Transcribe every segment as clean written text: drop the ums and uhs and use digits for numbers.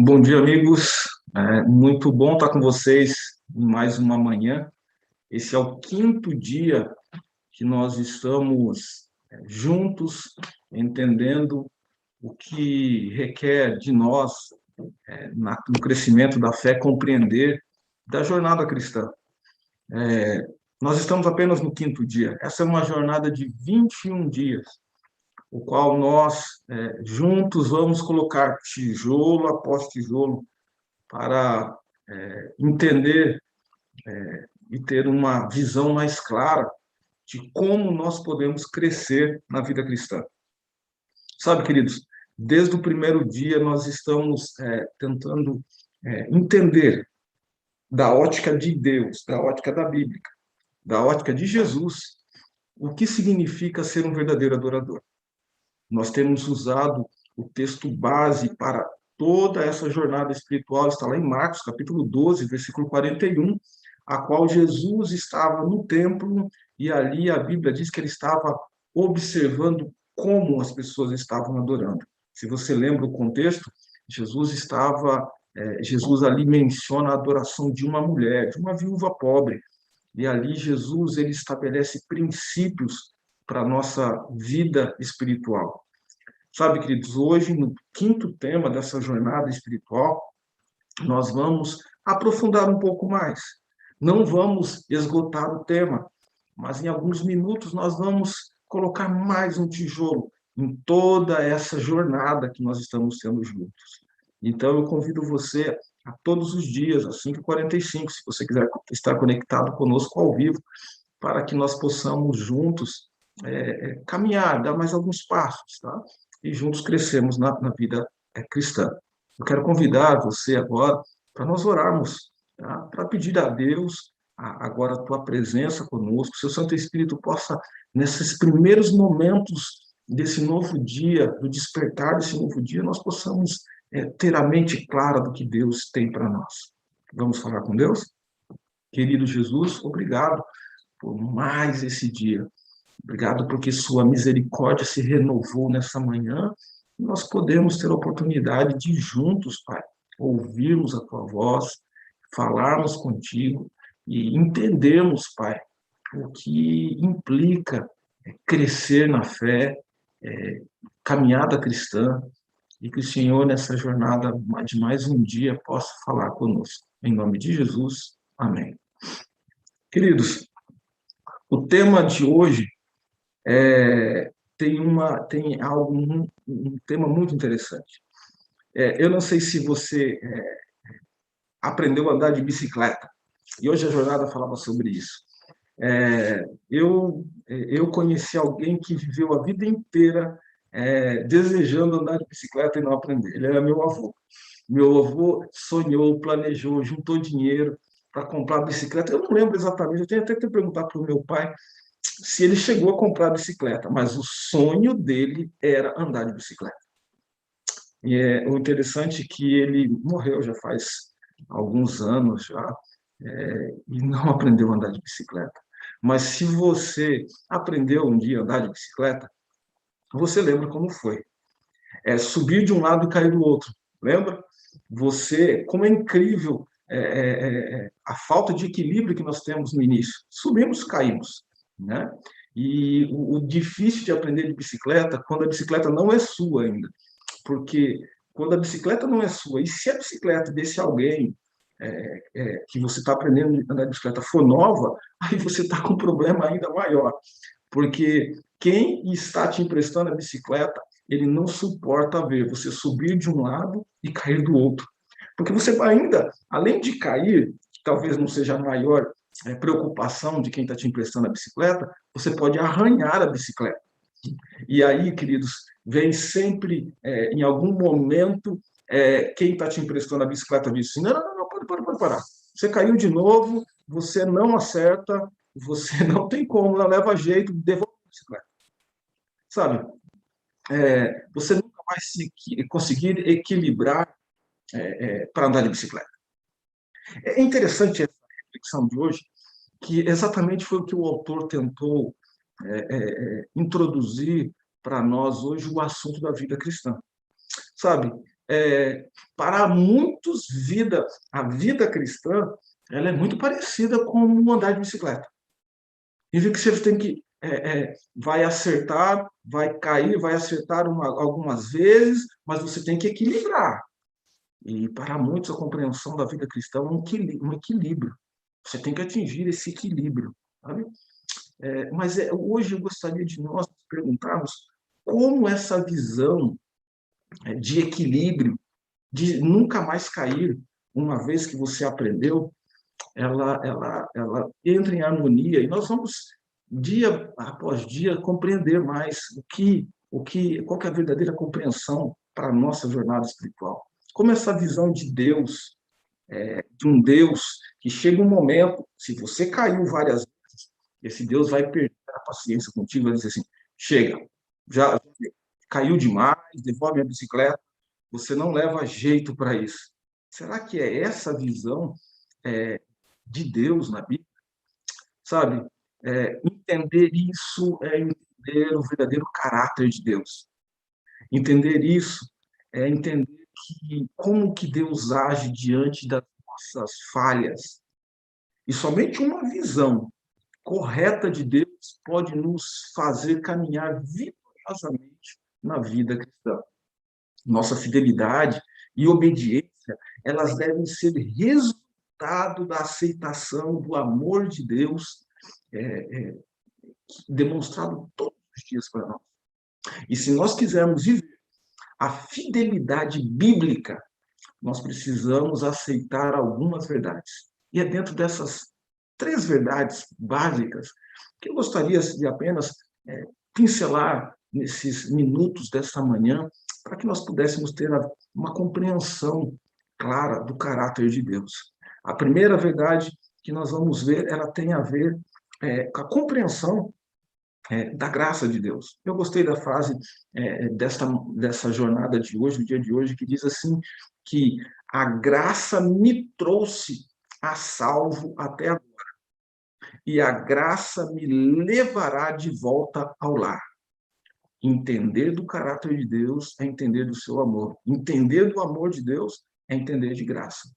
Bom dia, amigos. Muito bom estar com vocês em mais uma manhã. Esse é o quinto dia que nós estamos juntos, entendendo o que requer de nós, no crescimento da fé, compreender da jornada cristã. Nós estamos apenas no quinto dia. Essa é uma jornada de 21 dias, o qual nós, juntos, vamos colocar tijolo após tijolo para entender e ter uma visão mais clara de como nós podemos crescer na vida cristã. Sabe, queridos, desde o primeiro dia nós estamos tentando entender da ótica de Deus, da ótica da Bíblia, da ótica de Jesus, o que significa ser um verdadeiro adorador. Nós temos usado o texto base para toda essa jornada espiritual, está lá em Marcos, capítulo 12, versículo 41, a qual Jesus estava no templo e ali a Bíblia diz que ele estava observando como as pessoas estavam adorando. Se você lembra o contexto, Jesus ali menciona a adoração de uma mulher, de uma viúva pobre, e ali Jesus ele estabelece princípios para a nossa vida espiritual. Sabe, queridos, hoje, no quinto tema dessa jornada espiritual, nós vamos aprofundar um pouco mais. Não vamos esgotar o tema, mas em alguns minutos nós vamos colocar mais um tijolo em toda essa jornada que nós estamos tendo juntos. Então, eu convido você a todos os dias, às 5h45, se você quiser estar conectado conosco ao vivo, para que nós possamos juntos caminhar, dar mais alguns passos, tá? E juntos crescemos na vida cristã. Eu quero convidar você agora para nós orarmos, tá? Para pedir a Deus agora a tua presença conosco, que o seu Santo Espírito possa, nesses primeiros momentos desse novo dia, do despertar desse novo dia, nós possamos ter a mente clara do que Deus tem para nós. Vamos falar com Deus? Querido Jesus, obrigado por mais esse dia. Obrigado porque sua misericórdia se renovou nessa manhã. Nós podemos ter a oportunidade de juntos, Pai, ouvirmos a tua voz, falarmos contigo e entendermos, Pai, o que implica crescer na fé, caminhada cristã, e que o Senhor, nessa jornada de mais um dia, possa falar conosco. Em nome de Jesus, amém. Queridos, o tema de hoje tem um tema muito interessante. Eu não sei se você aprendeu a andar de bicicleta, e hoje a jornada falava sobre isso. Eu conheci alguém que viveu a vida inteira desejando andar de bicicleta e não aprender. Ele era meu avô. Meu avô sonhou, planejou, juntou dinheiro para comprar a bicicleta. Eu não lembro exatamente, eu tenho até que perguntar para o meu pai se ele chegou a comprar a bicicleta, mas o sonho dele era andar de bicicleta. E o interessante é que ele morreu já faz alguns anos já, e não aprendeu a andar de bicicleta. Mas se você aprendeu um dia a andar de bicicleta, você lembra como foi. Subir de um lado e cair do outro, lembra? Como é incrível a falta de equilíbrio que nós temos no início. Subimos, caímos, né? E o difícil de aprender de bicicleta, quando a bicicleta não é sua ainda, porque quando a bicicleta não é sua, e se a bicicleta desse alguém que você está aprendendo a andar de bicicleta for nova, aí você está com um problema ainda maior, porque quem está te emprestando a bicicleta, ele não suporta ver você subir de um lado e cair do outro. Porque você vai ainda, além de cair, que talvez não seja a maior preocupação de quem está te emprestando a bicicleta, você pode arranhar a bicicleta. E aí, queridos, vem sempre, em algum momento, quem está te emprestando a bicicleta diz assim, não, pode parar. Você caiu de novo, você não acerta, você não tem como, não leva jeito, devolve a bicicleta. Sabe? Você nunca vai conseguir equilibrar para andar de bicicleta. É interessante essa reflexão de hoje, que exatamente foi o que o autor tentou introduzir para nós hoje o assunto da vida cristã. Sabe, Para muitos, a vida cristã, ela é muito parecida com o andar de bicicleta. Significa que você tem que vai acertar, vai cair, vai acertar algumas vezes, mas você tem que equilibrar. E para muitos a compreensão da vida cristã é um equilíbrio. Você tem que atingir esse equilíbrio, sabe? Mas hoje eu gostaria de nós perguntarmos como essa visão de equilíbrio, de nunca mais cair, uma vez que você aprendeu, ela entra em harmonia e nós vamos, dia após dia, compreender mais qual que é a verdadeira compreensão para a nossa jornada espiritual. Como essa visão de Deus, de um Deus que chega um momento, se você caiu várias vezes, esse Deus vai perder a paciência contigo, vai dizer assim, chega, já caiu demais, devolve a bicicleta, você não leva jeito para isso. Será que é essa visão de Deus na Bíblia? Sabe? Entender isso é entender o verdadeiro caráter de Deus. Entender isso é entender como que Deus age diante das nossas falhas. E somente uma visão correta de Deus pode nos fazer caminhar vitoriosamente na vida cristã. Nossa fidelidade e obediência, elas devem ser resultado da aceitação do amor de Deus demonstrado todos os dias para nós. E se nós quisermos viver a fidelidade bíblica, nós precisamos aceitar algumas verdades. E é dentro dessas 3 verdades básicas que eu gostaria de apenas pincelar nesses minutos desta manhã, para que nós pudéssemos ter uma compreensão clara do caráter de Deus. A primeira verdade que nós vamos ver, ela tem a ver com a compreensão da graça de Deus. Eu gostei da frase dessa jornada de hoje, do dia de hoje, que diz assim, que a graça me trouxe a salvo até agora, e a graça me levará de volta ao lar. Entender do caráter de Deus é entender do seu amor. Entender do amor de Deus é entender de graça.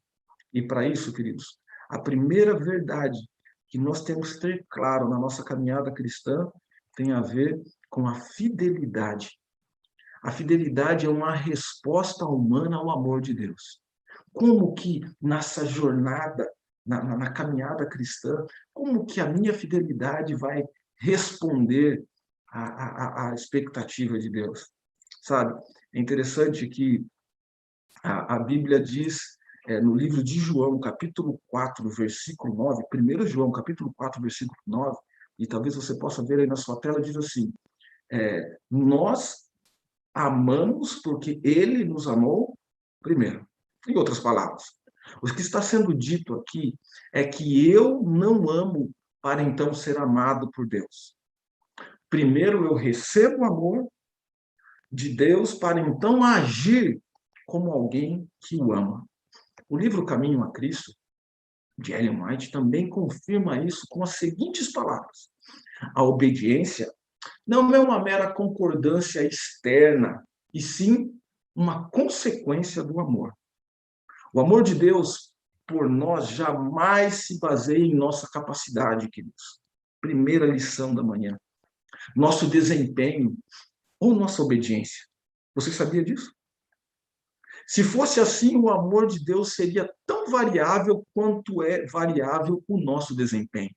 E para isso, queridos, a primeira verdade que nós temos que ter claro na nossa caminhada cristã tem a ver com a fidelidade. A fidelidade é uma resposta humana ao amor de Deus. Como que nessa jornada, na caminhada cristã, como que a minha fidelidade vai responder à expectativa de Deus? Sabe? É interessante que a Bíblia diz, no livro de João, capítulo 4, versículo 9, 1 João, capítulo 4, versículo 9, e talvez você possa ver aí na sua tela, diz assim, nós amamos porque ele nos amou primeiro. Em outras palavras, o que está sendo dito aqui é que eu não amo para então ser amado por Deus. Primeiro eu recebo o amor de Deus para então agir como alguém que o ama. O livro Caminho a Cristo, de Ellen White, também confirma isso com as seguintes palavras. A obediência não é uma mera concordância externa, e sim uma consequência do amor. O amor de Deus por nós jamais se baseia em nossa capacidade, queridos. Primeira lição da manhã. Nosso desempenho ou nossa obediência. Você sabia disso? Se fosse assim, o amor de Deus seria tão variável quanto é variável o nosso desempenho.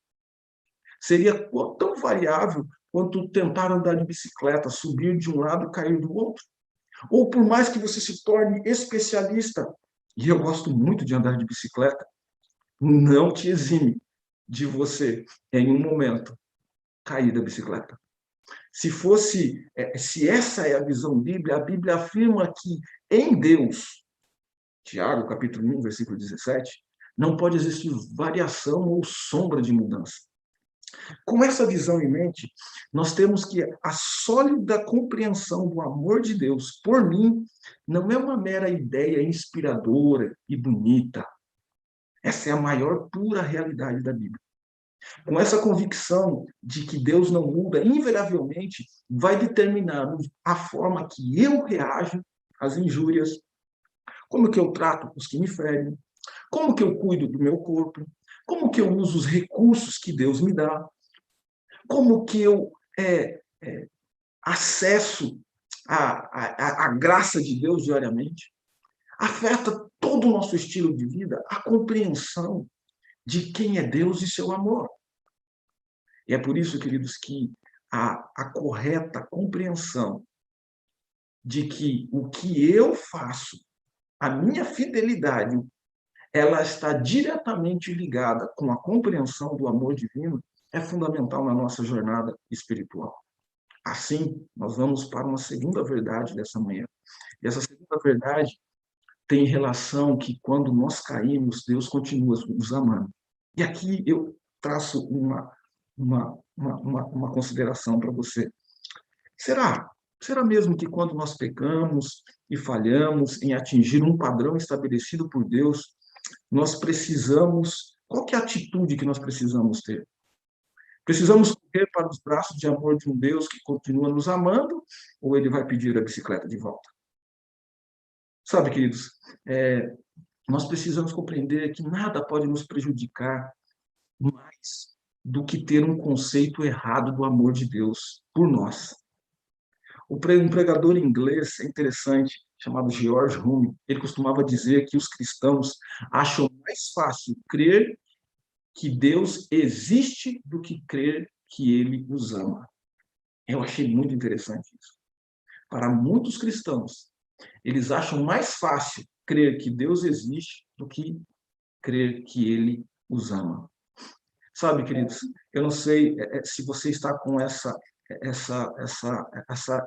Seria tão variável quanto tentar andar de bicicleta, subir de um lado e cair do outro. Ou por mais que você se torne especialista, e eu gosto muito de andar de bicicleta, não te exime de você, em um momento, cair da bicicleta. Se essa é a visão bíblica, a Bíblia afirma que em Deus, Tiago, capítulo 1, versículo 17, não pode existir variação ou sombra de mudança. Com essa visão em mente, nós temos que a sólida compreensão do amor de Deus por mim não é uma mera ideia inspiradora e bonita. Essa é a maior pura realidade da Bíblia. Com essa convicção de que Deus não muda, invariavelmente vai determinar a forma que eu reajo às injúrias, como que eu trato os que me ferem, como que eu cuido do meu corpo, como que eu uso os recursos que Deus me dá, como que eu acesso a graça de Deus diariamente. Afeta todo o nosso estilo de vida a compreensão de quem é Deus e seu amor. E é por isso, queridos, que a correta compreensão de que o que eu faço, a minha fidelidade, ela está diretamente ligada com a compreensão do amor divino, é fundamental na nossa jornada espiritual. Assim, nós vamos para uma segunda verdade dessa manhã. E essa segunda verdade tem relação que quando nós caímos, Deus continua nos amando. E aqui eu traço uma consideração para você. Será mesmo que quando nós pecamos e falhamos em atingir um padrão estabelecido por Deus, nós precisamos, qual que é a atitude que nós precisamos ter? Precisamos correr para os braços de amor de um Deus que continua nos amando, ou ele vai pedir a bicicleta de volta? Sabe, queridos, nós precisamos compreender que nada pode nos prejudicar mais do que ter um conceito errado do amor de Deus por nós. Um pregador inglês interessante, chamado George Hume, ele costumava dizer que os cristãos acham mais fácil crer que Deus existe do que crer que ele os ama. Eu achei muito interessante isso. Para muitos cristãos, eles acham mais fácil crer que Deus existe do que crer que ele os ama. Sabe, queridos, eu não sei se você está com essa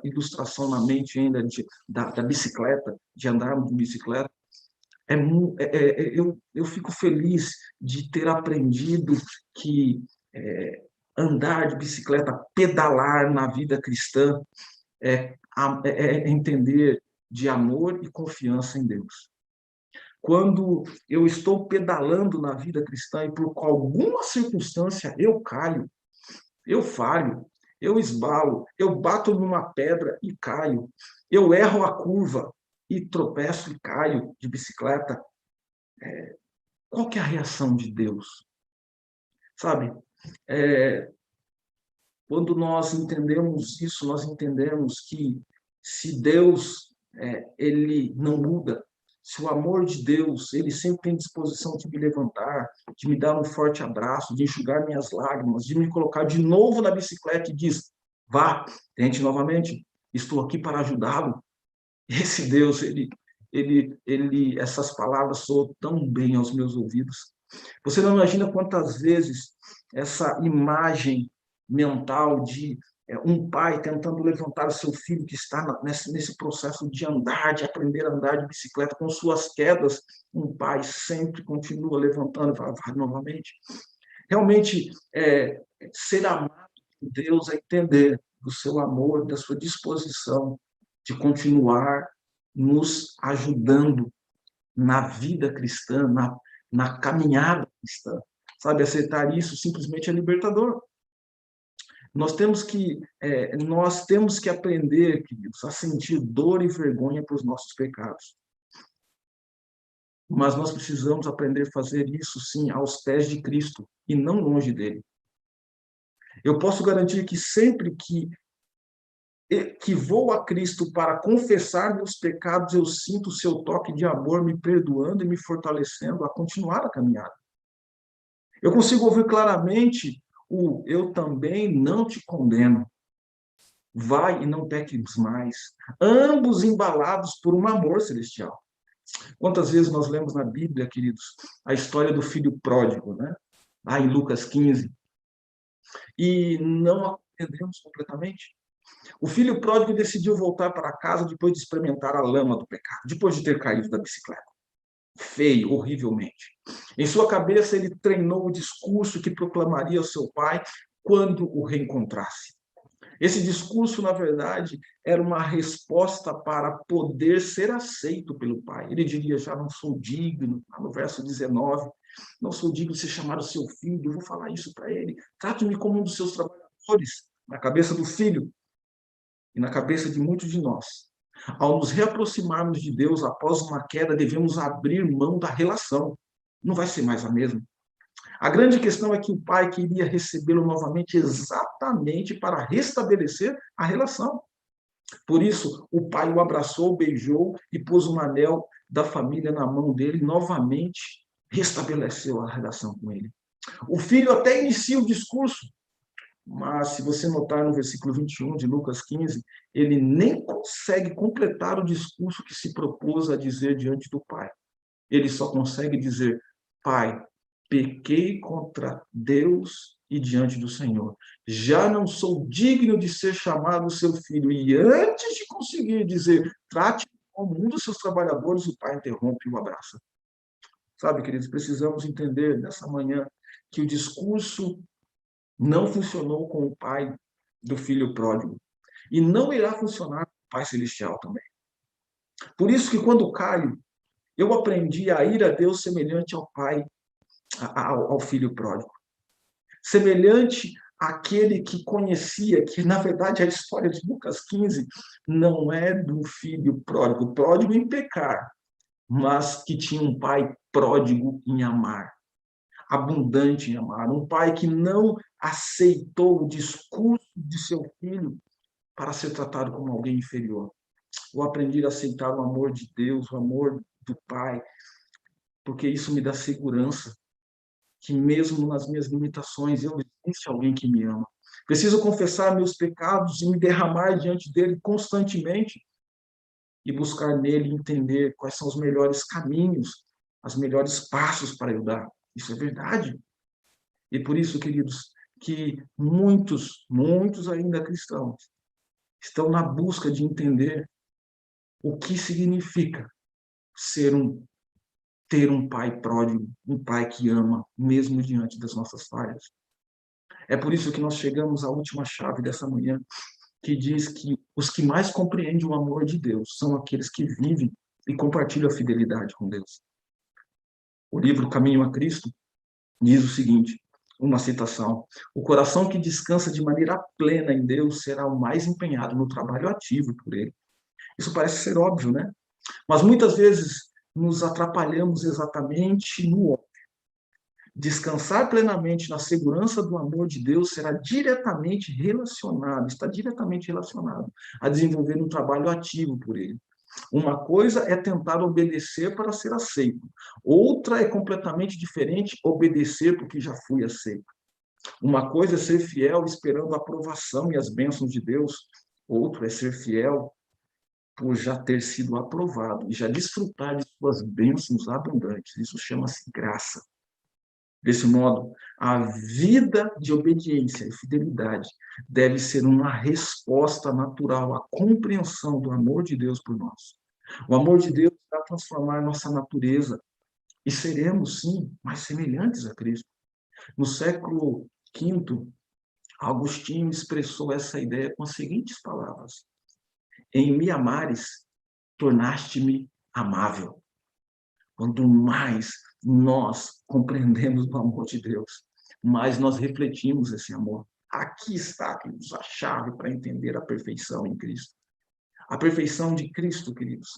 ilustração na mente ainda da bicicleta, de andarmos de bicicleta. Eu fico feliz de ter aprendido que andar de bicicleta, pedalar na vida cristã, é entender de amor e confiança em Deus. Quando eu estou pedalando na vida cristã e por alguma circunstância eu caio, eu falho, eu esbalo, eu bato numa pedra e caio, eu erro a curva e tropeço e caio de bicicleta, qual que é a reação de Deus? Sabe? Quando nós entendemos isso, nós entendemos que se Deus ele não muda, se o amor de Deus, ele sempre tem disposição de me levantar, de me dar um forte abraço, de enxugar minhas lágrimas, de me colocar de novo na bicicleta e diz, vá, tente novamente, estou aqui para ajudá-lo. Esse Deus, essas palavras soam tão bem aos meus ouvidos. Você não imagina quantas vezes essa imagem mental de um pai tentando levantar o seu filho que está nesse processo de andar, de aprender a andar de bicicleta, com suas quedas, um pai sempre continua levantando e fala, vai novamente. Realmente, ser amado por Deus é entender do seu amor, da sua disposição de continuar nos ajudando na vida cristã, na caminhada cristã. Sabe, aceitar isso simplesmente é libertador. Nós temos que aprender, queridos, a sentir dor e vergonha por os nossos pecados. Mas nós precisamos aprender a fazer isso, sim, aos pés de Cristo e não longe dele. Eu posso garantir que sempre que vou a Cristo para confessar meus pecados, eu sinto o seu toque de amor me perdoando e me fortalecendo a continuar a caminhada. Eu consigo ouvir claramente eu também não te condeno. Vai e não peques mais. Ambos embalados por um amor celestial. Quantas vezes nós lemos na Bíblia, queridos, a história do filho pródigo, né? Lá em Lucas 15. E não a compreendemos completamente. O filho pródigo decidiu voltar para casa depois de experimentar a lama do pecado, depois de ter caído da bicicleta. Feio, horrivelmente. Em sua cabeça, ele treinou o discurso que proclamaria ao seu pai quando o reencontrasse. Esse discurso, na verdade, era uma resposta para poder ser aceito pelo pai. Ele diria, já não sou digno, no verso 19, não sou digno de ser chamado seu filho, eu vou falar isso para ele. Trate-me como um dos seus trabalhadores, na cabeça do filho e na cabeça de muitos de nós. Ao nos reaproximarmos de Deus após uma queda, devemos abrir mão da relação. Não vai ser mais a mesma. A grande questão é que o pai queria recebê-lo novamente exatamente para restabelecer a relação. Por isso, o pai o abraçou, beijou e pôs um anel da família na mão dele, e novamente restabeleceu a relação com ele. O filho até inicia o discurso, mas se você notar no versículo 21 de Lucas 15, ele nem consegue completar o discurso que se propôs a dizer diante do pai. Ele só consegue dizer: Pai, pequei contra Deus e diante do Senhor. Já não sou digno de ser chamado seu filho. E antes de conseguir dizer, trate como um dos seus trabalhadores, o pai interrompe e o abraça. Sabe, queridos, precisamos entender nessa manhã que o discurso não funcionou com o pai do filho pródigo. E não irá funcionar com o Pai Celestial também. Por isso que quando caio, eu aprendi a ir a Deus semelhante ao pai, ao filho pródigo. Semelhante àquele que conhecia, que na verdade a história de Lucas 15 não é do filho pródigo, pródigo em pecar, mas que tinha um pai pródigo em amar, abundante em amar, um pai que não aceitou o discurso de seu filho para ser tratado como alguém inferior. Eu aprendi a aceitar o amor de Deus, o amor do Pai, porque isso me dá segurança que mesmo nas minhas limitações, existe alguém que me ama. Preciso confessar meus pecados e me derramar diante dele constantemente e buscar nele entender quais são os melhores caminhos, os melhores passos para eu dar. Isso é verdade. E por isso, queridos, que muitos ainda cristãos estão na busca de entender o que significa ter um pai pródigo, um pai que ama, mesmo diante das nossas falhas. É por isso que nós chegamos à última chave dessa manhã, que diz que os que mais compreendem o amor de Deus são aqueles que vivem e compartilham a fidelidade com Deus. O livro Caminho a Cristo diz o seguinte, uma citação: o coração que descansa de maneira plena em Deus será o mais empenhado no trabalho ativo por ele. Isso parece ser óbvio, né? Mas muitas vezes nos atrapalhamos exatamente no óbvio. Descansar plenamente na segurança do amor de Deus será diretamente relacionado, está diretamente relacionado a desenvolver um trabalho ativo por ele. Uma coisa é tentar obedecer para ser aceito. Outra é completamente diferente, obedecer porque já fui aceito. Uma coisa é ser fiel esperando a aprovação e as bênçãos de Deus. Outra é ser fiel por já ter sido aprovado e já desfrutar de suas bênçãos abundantes. Isso chama-se graça. Desse modo, a vida de obediência e fidelidade deve ser uma resposta natural à compreensão do amor de Deus por nós. O amor de Deus vai transformar nossa natureza e seremos, sim, mais semelhantes a Cristo. No século V, Agostinho expressou essa ideia com as seguintes palavras: em me amares, tornaste-me amável. Quanto mais nós compreendemos o amor de Deus, mais nós refletimos esse amor. Aqui está, queridos, a chave para entender a perfeição em Cristo. A perfeição de Cristo, queridos,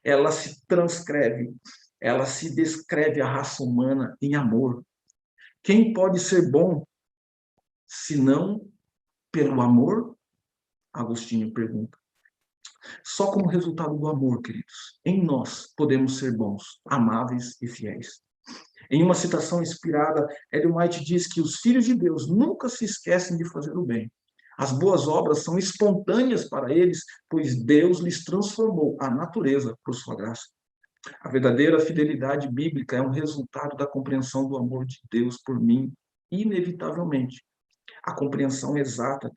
ela se transcreve, ela se descreve a raça humana em amor. Quem pode ser bom, se não pelo amor? Agostinho pergunta. Só como resultado do amor, queridos, em nós podemos ser bons, amáveis e fiéis. Em uma citação inspirada, Ellen White diz que os filhos de Deus nunca se esquecem de fazer o bem. As boas obras são espontâneas para eles, pois Deus lhes transformou a natureza por sua graça. A verdadeira fidelidade bíblica é um resultado da compreensão do amor de Deus por mim, inevitavelmente. A compreensão exata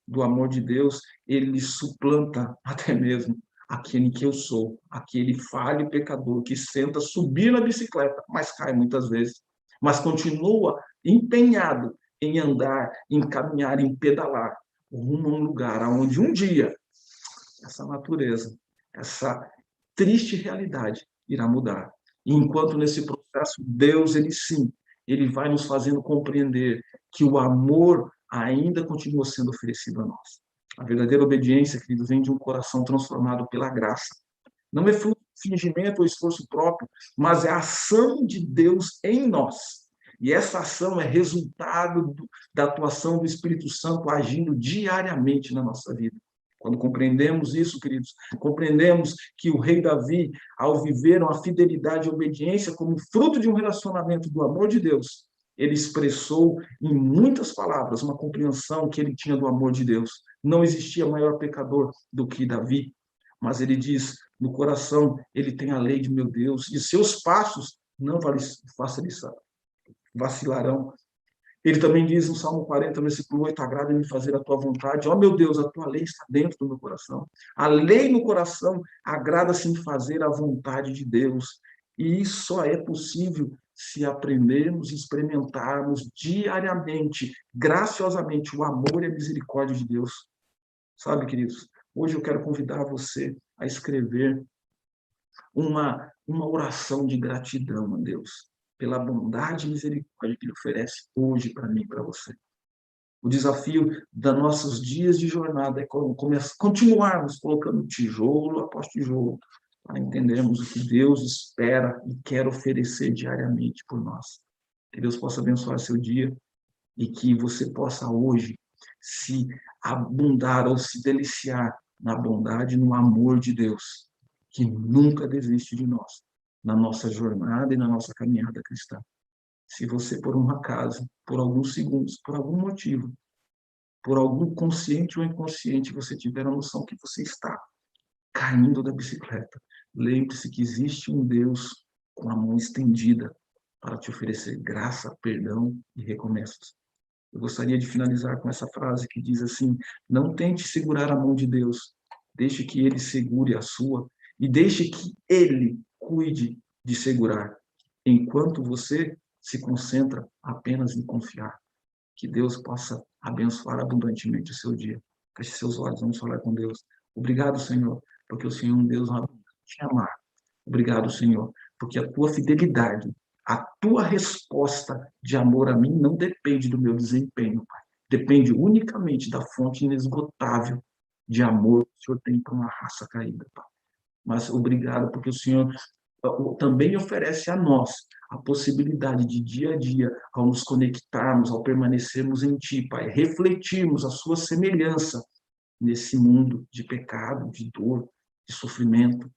do amor de Deus, ele suplanta até mesmo aquele que eu sou, aquele falho pecador que senta subir na bicicleta, mas cai muitas vezes, mas continua empenhado em andar, em caminhar, em pedalar, rumo a um lugar onde um dia essa natureza, essa triste realidade irá mudar. E enquanto nesse processo, Deus, ele sim, ele vai nos fazendo compreender que o amor ainda continua sendo oferecido a nós. A verdadeira obediência, queridos, vem de um coração transformado pela graça. Não é fruto de fingimento ou esforço próprio, mas é a ação de Deus em nós. E essa ação é resultado da atuação do Espírito Santo agindo diariamente na nossa vida. Quando compreendemos isso, queridos, compreendemos que o rei Davi, ao viver uma fidelidade e obediência como fruto de um relacionamento do amor de Deus, ele expressou em muitas palavras uma compreensão que ele tinha do amor de Deus. Não existia maior pecador do que Davi, mas ele diz, no coração, ele tem a lei de meu Deus, e seus passos não vacilarão. Ele também diz no Salmo 40, versículo 8, agrada-me fazer a tua vontade. Ó, meu Deus, a tua lei está dentro do meu coração. A lei no coração agrada-se em fazer a vontade de Deus. E isso só é possível se aprendermos e experimentarmos diariamente, graciosamente, o amor e a misericórdia de Deus. Sabe, queridos, hoje eu quero convidar você a escrever uma oração de gratidão a Deus pela bondade e misericórdia que Ele oferece hoje para mim e para você. O desafio dos nossos dias de jornada é continuarmos colocando tijolo após tijolo para entendermos o que Deus espera e quer oferecer diariamente por nós. Que Deus possa abençoar seu dia e que você possa hoje se abundar ou se deliciar na bondade e no amor de Deus, que nunca desiste de nós, na nossa jornada e na nossa caminhada cristã. Se você, por um acaso, por alguns segundos, por algum motivo, por algum consciente ou inconsciente, você tiver a noção que você está caindo da bicicleta, lembre-se que existe um Deus com a mão estendida para te oferecer graça, perdão e recomeços. Eu gostaria de finalizar com essa frase que diz assim: não tente segurar a mão de Deus, deixe que Ele segure a sua e deixe que Ele cuide de segurar, enquanto você se concentra apenas em confiar. Que Deus possa abençoar abundantemente o seu dia. Feche seus olhos, vamos falar com Deus. Obrigado, Senhor, porque o Senhor é um Deus abundante em amar. Obrigado, Senhor, porque a tua fidelidade, a tua resposta de amor a mim não depende do meu desempenho, Pai. Depende unicamente da fonte inesgotável de amor que o Senhor tem para uma raça caída, Pai. Mas obrigado porque o Senhor também oferece a nós a possibilidade de dia a dia, ao nos conectarmos, ao permanecermos em Ti, Pai, refletirmos a Sua semelhança nesse mundo de pecado, de dor, de sofrimento.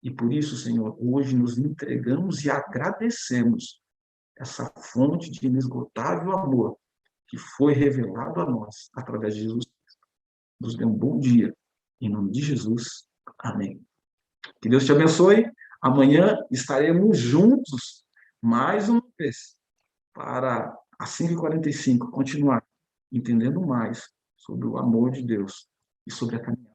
E por isso, Senhor, hoje nos entregamos e agradecemos essa fonte de inesgotável amor que foi revelado a nós através de Jesus. Nos dê um bom dia. Em nome de Jesus. Amém. Que Deus te abençoe. Amanhã estaremos juntos mais uma vez para às 5h45 continuar entendendo mais sobre o amor de Deus e sobre a caminhada.